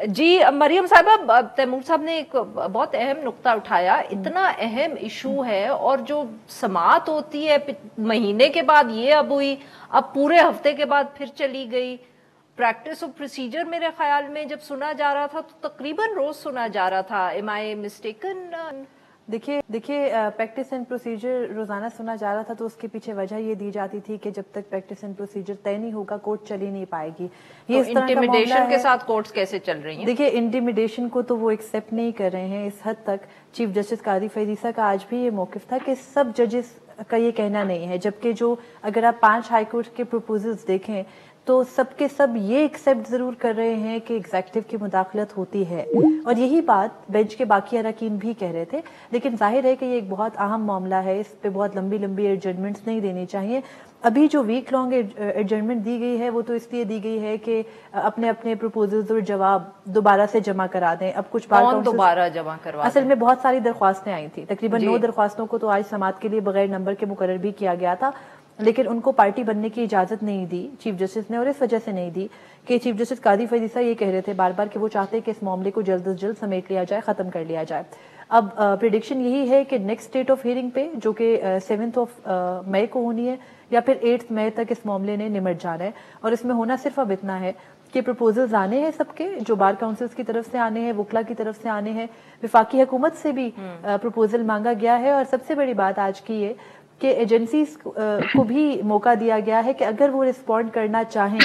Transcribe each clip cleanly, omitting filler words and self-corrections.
جی مریم صاحبہ، تیمور صاحب نے ایک بہت اہم نقطہ اٹھایا. اتنا اہم ایشو ہے اور جو سماعت ہوتی ہے مہینے کے بعد یہ اب ہوئی، اب پورے ہفتے کے بعد پھر چلی گئی. پریکٹس اور پروسیجر میرے خیال میں جب سنا جا رہا تھا تو تقریباً روز سنا جا رہا تھا. ایم آئی مسٹیکن؟ دیکھیے پریکٹس اینڈ پروسیجر روزانہ سنا جا رہا تھا تو اس کے پیچھے وجہ یہ دی جاتی تھی کہ جب تک پریکٹس اینڈ پروسیجر طے نہیں ہوگا کورٹ چل ہی نہیں پائے گی. یہ اس طرح کا انٹیمیڈیشن کے ساتھ کورٹس کیسے چل رہی ہیں؟ دیکھیے انٹیمیڈیشن کو تو وہ ایکسیپٹ نہیں کر رہے ہیں. اس حد تک چیف جسٹس قاضی فیض عیسیٰ کا آج بھی یہ موقف تھا کہ سب ججز کا یہ کہنا نہیں ہے، جبکہ جو اگر آپ 5 ہائی کورٹ کے پروپوزلز دیکھیں تو سب کے سب یہ ایکسیپٹ ضرور کر رہے ہیں کہ ایگزیکٹو کی مداخلت ہوتی ہے، اور یہی بات بینچ کے باقی اراکین بھی کہہ رہے تھے. لیکن ظاہر ہے کہ یہ ایک بہت اہم معاملہ ہے، اس پہ بہت لمبی ایڈجرمنٹس نہیں دینی چاہیے. ابھی جو ویک لانگ ایڈجرمنٹ دی گئی ہے وہ تو اس لیے دی گئی ہے کہ اپنے پروپوزلز اور جواب دوبارہ سے جمع کرا دیں. اب کچھ بار دوبارہ جمع کروا اصل میں بہت ساری درخواستیں آئی تھیں، تقریباً 9 درخواستوں کو تو آج سماعت کے لیے بغیر نمبر کے مقرر بھی کیا گیا تھا، لیکن ان کو پارٹی بننے کی اجازت نہیں دی چیف جسٹس نے، اور اس وجہ سے نہیں دی کہ چیف جسٹس قاضی فیض عیسیٰ یہ کہہ رہے تھے بار بار کہ وہ چاہتے کہ اس معاملے کو جلد از جلد سمیٹ لیا جائے، ختم کر لیا جائے. اب پریڈکشن یہی ہے کہ نیکسٹ ڈیٹ آف ہیئرنگ پہ جو کہ 7 مئی کو ہونی ہے یا پھر 8 مئی تک اس معاملے نے نمٹ جانا ہے. اور اس میں ہونا صرف اب اتنا ہے کہ پروپوزلز آنے ہیں سب کے، جو بار کاؤنسلز کی طرف سے آنے ہیں، وکلا کی طرف سے آنے ہیں، وفاقی حکومت سے بھی پروپوزل مانگا گیا ہے. اور سب سے بڑی بات آج کی یہ کہ ایجنسیز کو بھی موقع دیا گیا ہے کہ اگر وہ رسپونڈ کرنا چاہیں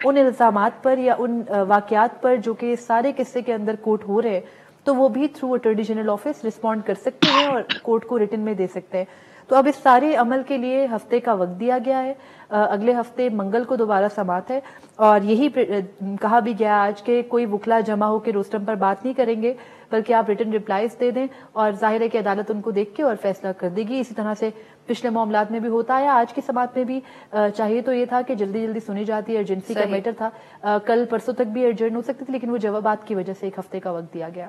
ان الزامات پر یا ان واقعات پر جو کہ سارے قصے کے اندر کوٹ ہو رہے، تو وہ بھی through attorney general office respond کر سکتے ہیں اور کورٹ کو ریٹن میں دے سکتے ہیں. تو اب اس سارے عمل کے لیے ہفتے کا وقت دیا گیا ہے. اگلے ہفتے منگل کو دوبارہ سماعت ہے، اور یہی کہا بھی گیا آج کہ کوئی وکلا جمع ہو کے روسٹم پر بات نہیں کریں گے، بلکہ آپ ریٹن ریپلائز دے دیں، اور ظاہر ہے کہ عدالت ان کو دیکھ کے اور فیصلہ کر دے گی. اسی طرح سے پچھلے معاملات میں بھی ہوتا ہے. آج کی سماعت میں بھی چاہیے تو یہ تھا کہ جلدی سنی جاتی، ایمرجنسی کا میٹر تھا، کل پرسوں تک بھی ایڈجرن ہو سکتی تھی، لیکن وہ جوابات کی وجہ سے 1 ہفتے کا وقت دیا گیا.